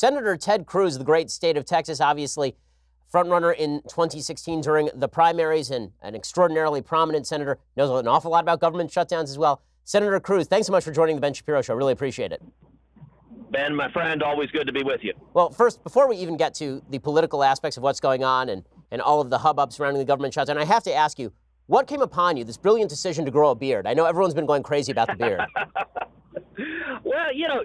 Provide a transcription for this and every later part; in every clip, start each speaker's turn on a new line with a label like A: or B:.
A: Senator Ted Cruz of the great state of Texas, obviously frontrunner in 2016 during the primaries and an extraordinarily prominent senator, knows an awful lot about government shutdowns as well. Senator Cruz, thanks so much for joining the Ben Shapiro Show. Really appreciate it.
B: Ben, my friend, always good to be with you.
A: Well, first, before we even get to the political aspects of what's going on and all of the hubbub surrounding the government shutdown, I have to ask you, what came upon you, this brilliant decision to grow a beard? I know everyone's been going crazy about the beard.
B: Well,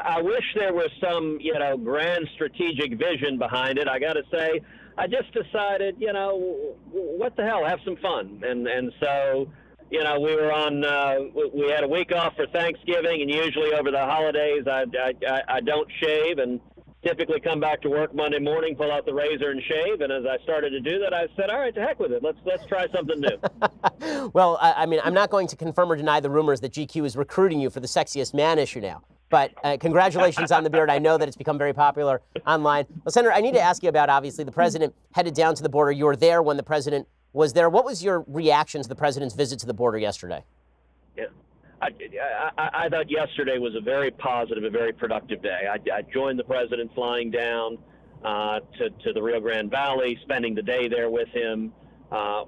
B: I wish there was some, grand strategic vision behind it. I got to say, I just decided, what the hell, have some fun. And so, we were we had a week off for Thanksgiving, and usually over the holidays, I don't shave and typically come back to work Monday morning, pull out the razor and shave. And as I started to do that, I said, all right, to heck with it. Let's try something new.
A: Well, I mean, I'm not going to confirm or deny the rumors that GQ is recruiting you for the Sexiest Man issue now. But congratulations on the beard. I know that it's become very popular online. Well, Senator, I need to ask you about, obviously, the president headed down to the border. You were there when the president was there. What was your reaction to the president's visit to the border yesterday?
B: Yeah. I thought yesterday was a very positive, a very productive day. I joined the president flying down to the Rio Grande Valley, spending the day there with him.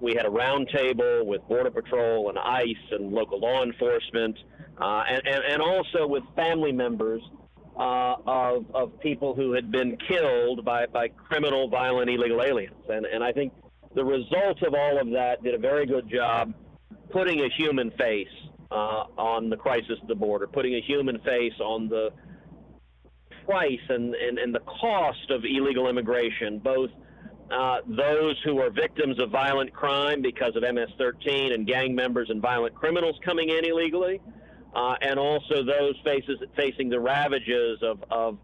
B: We had a round table with Border Patrol and ICE and local law enforcement, and also with family members of people who had been killed by criminal, violent, illegal aliens. And I think the result of all of that did a very good job putting a human face on the crisis at the border, putting a human face on the price and the cost of illegal immigration, both those who are victims of violent crime because of MS-13 and gang members and violent criminals coming in illegally, and also those facing the ravages of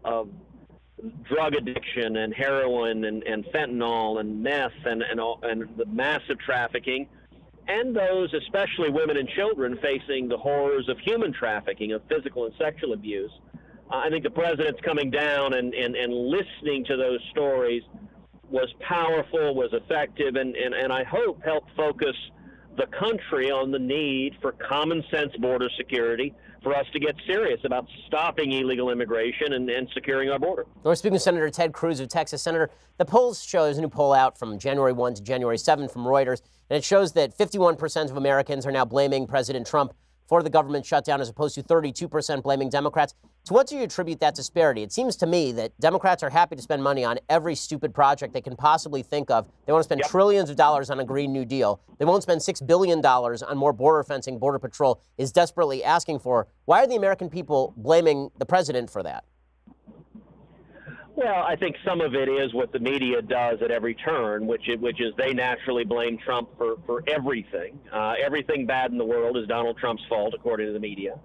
B: drug addiction and heroin and fentanyl and meth and the massive trafficking, and those, especially women and children, facing the horrors of human trafficking, of physical and sexual abuse. I think the president's coming down and listening to those stories was powerful, was effective, and I hope helped focus the country on the need for common sense border security, for us to get serious about stopping illegal immigration and securing our border.
A: We're speaking with Senator Ted Cruz of Texas. Senator, the polls show, there's a new poll out from January 1 to January 7 from Reuters, and it shows that 51% of Americans are now blaming President Trump for the government shutdown, as opposed to 32% blaming Democrats. To what do you attribute that disparity? It seems to me that Democrats are happy to spend money on every stupid project they can possibly think of. They want to spend trillions of dollars on a Green New Deal. They won't spend $6 billion on more border fencing Border Patrol is desperately asking for. Why are the American people blaming the president for that?
B: Well, I think some of it is what the media does at every turn, which is they naturally blame Trump for everything. Everything bad in the world is Donald Trump's fault, according to the media.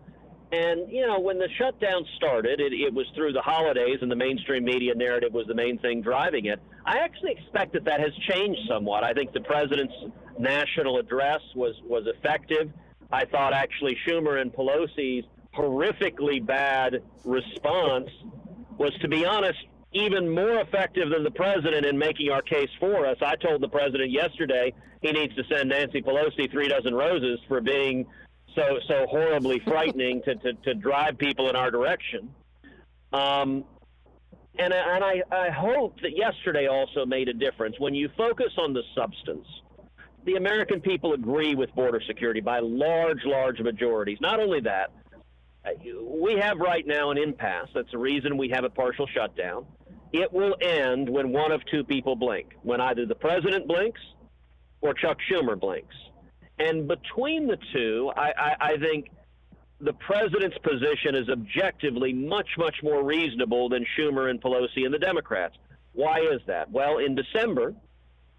B: And, when the shutdown started, it was through the holidays, and the mainstream media narrative was the main thing driving it. I actually expect that has changed somewhat. I think the president's national address was effective. I thought actually Schumer and Pelosi's horrifically bad response was, to be honest, even more effective than the president in making our case for us. I told the president yesterday he needs to send Nancy Pelosi 3 dozen roses for being so horribly frightening to drive people in our direction. And I hope that yesterday also made a difference. When you focus on the substance, the American people agree with border security by large majorities. Not only that, we have right now an impasse. That's the reason we have a partial shutdown. It will end when one of two people blink, when either the president blinks or Chuck Schumer blinks. And between the two, I think the president's position is objectively much more reasonable than Schumer and Pelosi and the Democrats. Why is that? Well, in December,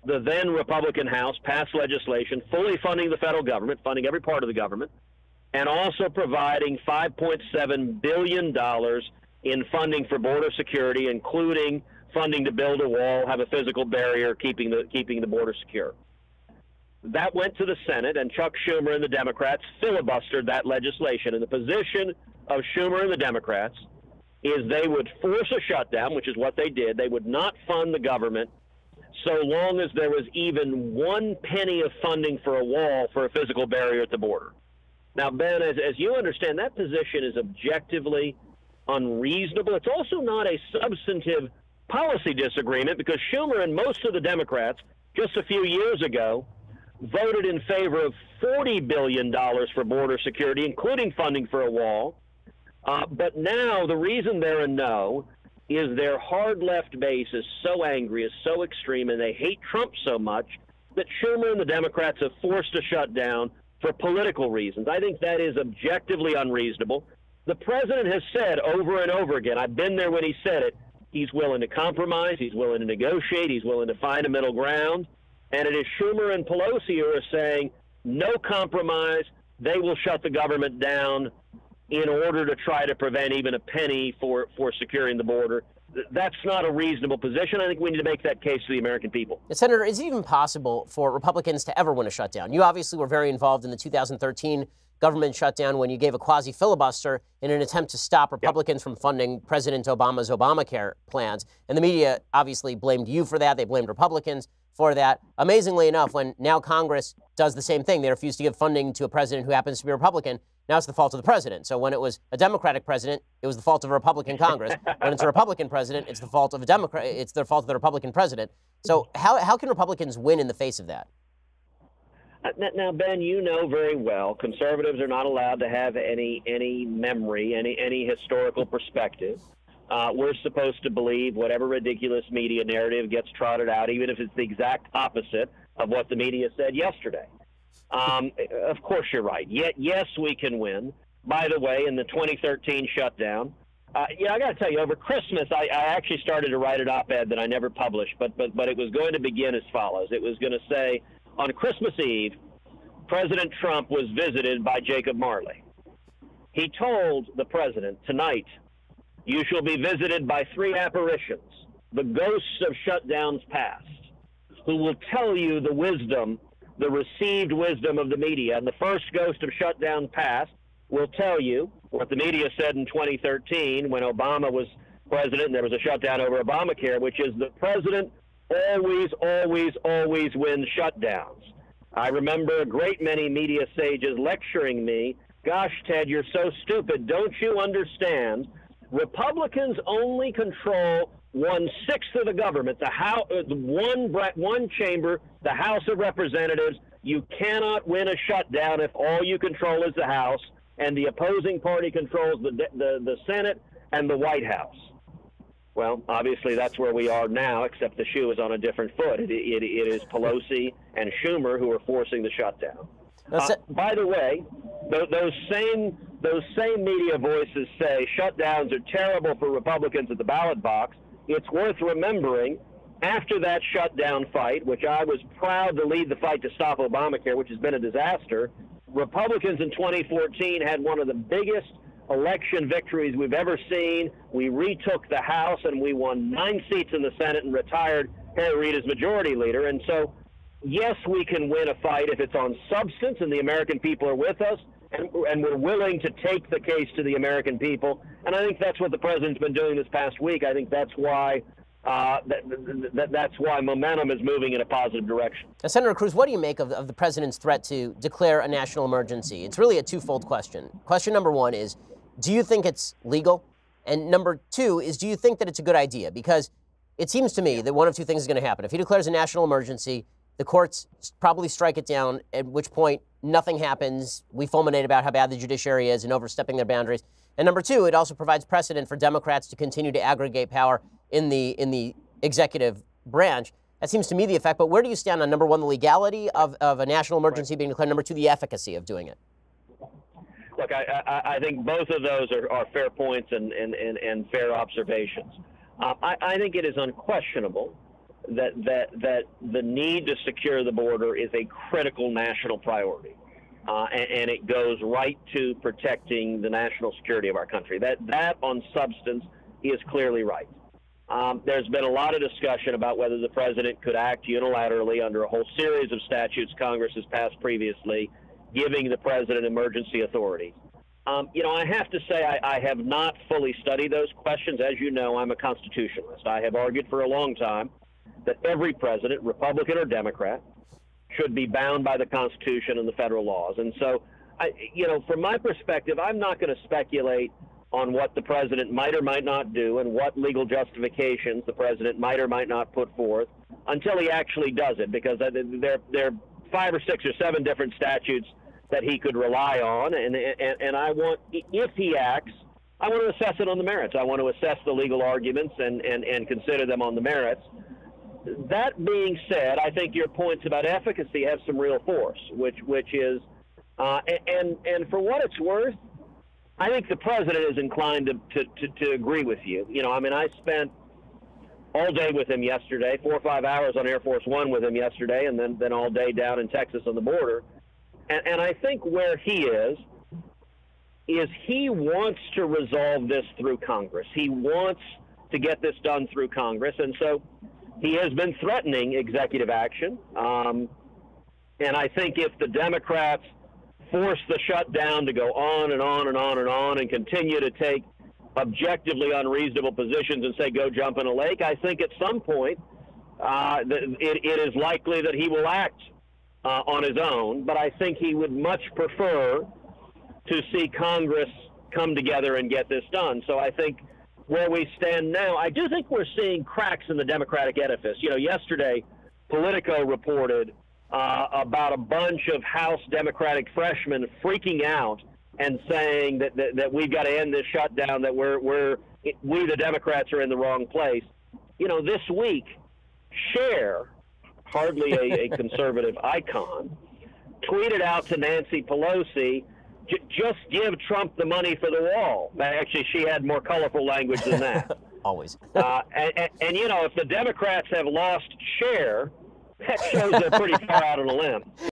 B: the then Republican House passed legislation fully funding the federal government, funding every part of the government, and also providing $5.7 billion in funding for border security, including funding to build a wall, have a physical barrier, keeping the border secure. That went to the Senate, and Chuck Schumer and the Democrats filibustered that legislation. And the position of Schumer and the Democrats is they would force a shutdown, which is what they did. They would not fund the government so long as there was even 1 penny of funding for a wall, for a physical barrier at the border. Now, Ben, as you understand, that position is objectively unreasonable. It's also not a substantive policy disagreement, because Schumer and most of the Democrats just a few years ago voted in favor of $40 billion for border security, including funding for a wall. But now the reason they're a no is their hard left base is so angry, is so extreme, and they hate Trump so much that Schumer and the Democrats have forced a shutdown for political reasons. I think that is objectively unreasonable. The president has said over and over again, I've been there when he said it, he's willing to compromise, he's willing to negotiate, he's willing to find a middle ground. And it is Schumer and Pelosi who are saying no compromise, they will shut the government down in order to try to prevent even a penny for securing the border. That's not a reasonable position. I think we need to make that case to the American people.
A: Senator, is it even possible for Republicans to ever win a shutdown? You obviously were very involved in the 2013 government shutdown when you gave a quasi-filibuster in an attempt to stop Republicans from funding President Obama's Obamacare plans. And the media obviously blamed you for that. They blamed Republicans for that. Amazingly enough, when now Congress does the same thing, they refuse to give funding to a president who happens to be a Republican, now it's the fault of the president. So when it was a Democratic president, it was the fault of a Republican Congress. When it's a Republican president, it's the fault of a Democrat. It's the fault of the Republican president. So how can Republicans win in the face of that?
B: Now, Ben, you know very well, conservatives are not allowed to have any memory, any historical perspective. We're supposed to believe whatever ridiculous media narrative gets trotted out, even if it's the exact opposite of what the media said yesterday. Of course, you're right. Yes, we can win. By the way, in the 2013 shutdown, I got to tell you, over Christmas, I actually started to write an op-ed that I never published, but it was going to begin as follows. It was going to say, on Christmas Eve, President Trump was visited by Jacob Marley. He told the president, tonight, you shall be visited by three apparitions, the ghosts of shutdowns past, who will tell you the wisdom, the received wisdom of the media. And the first ghost of shutdown past will tell you what the media said in 2013 when Obama was president and there was a shutdown over Obamacare, which is the president always wins shutdowns. I remember a great many media sages lecturing me, gosh, Ted, you're so stupid. Don't you understand? Republicans only control 1/6 of the government, the House, one chamber, the House of Representatives. You cannot win a shutdown if all you control is the House, and the opposing party controls the Senate and the White House. Well, obviously that's where we are now, except the shoe is on a different foot. It is Pelosi and Schumer who are forcing the shutdown. By the way, those same media voices say shutdowns are terrible for Republicans at the ballot box. It's worth remembering, after that shutdown fight, which I was proud to lead the fight to stop Obamacare, which has been a disaster, Republicans in 2014 had one of the biggest election victories we've ever seen. We retook the House and we won 9 seats in the Senate and retired Harry Reid as majority leader. And so, yes, we can win a fight if it's on substance and the American people are with us and we're willing to take the case to the American people. And I think that's what the president's been doing this past week. I think that's why that's why momentum is moving in a positive direction.
A: Now, Senator Cruz, what do you make of the president's threat to declare a national emergency? It's really a twofold question. Question number one is, do you think it's legal? And number two is, do you think that it's a good idea? Because it seems to me that one of two things is going to happen. If he declares a national emergency, the courts probably strike it down, at which point nothing happens. We fulminate about how bad the judiciary is and overstepping their boundaries. And number two, it also provides precedent for Democrats to continue to aggregate power in the executive branch. That seems to me the effect. But where do you stand on, number one, the legality of a national emergency being declared, number two, the efficacy of doing it?
B: Look, I think both of those are fair points and fair observations. I think it is unquestionable that the need to secure the border is a critical national priority, and it goes right to protecting the national security of our country. That on substance is clearly right. There's been a lot of discussion about whether the president could act unilaterally under a whole series of statutes Congress has passed previously, giving the president emergency authority. I have to say I have not fully studied those questions. As you know, I'm a constitutionalist. I have argued for a long time that every president, Republican or Democrat, should be bound by the Constitution and the federal laws. And so, from my perspective, I'm not going to speculate on what the president might or might not do and what legal justifications the president might or might not put forth until he actually does it, because there are 5 or 6 or 7 different statutes that he could rely on, and I want, if he acts, I want to assess it on the merits. I want to assess the legal arguments and consider them on the merits. That being said, I think your points about efficacy have some real force, which is, and for what it's worth, I think the president is inclined to agree with you. You know, I mean, I spent all day with him yesterday, 4 or 5 hours on Air Force One with him yesterday, and then all day down in Texas on the border. And I think where he is he wants to resolve this through Congress. He wants to get this done through Congress. And so he has been threatening executive action. And I think if the Democrats force the shutdown to go on and on and on and on and continue to take objectively unreasonable positions and say, go jump in a lake, I think at some point it is likely that he will act on his own. But I think he would much prefer to see Congress come together and get this done. So I think where we stand now, I do think we're seeing cracks in the Democratic edifice. You know, yesterday, Politico reported about a bunch of House Democratic freshmen freaking out and saying that we've got to end this shutdown, that we the Democrats are in the wrong place. You know, this week, Cher, hardly a conservative icon, tweeted out to Nancy Pelosi, just give Trump the money for the wall. Actually, she had more colorful language than that.
A: Always.
B: And, you know, if the Democrats have lost Cher, that shows they're pretty far out on a limb.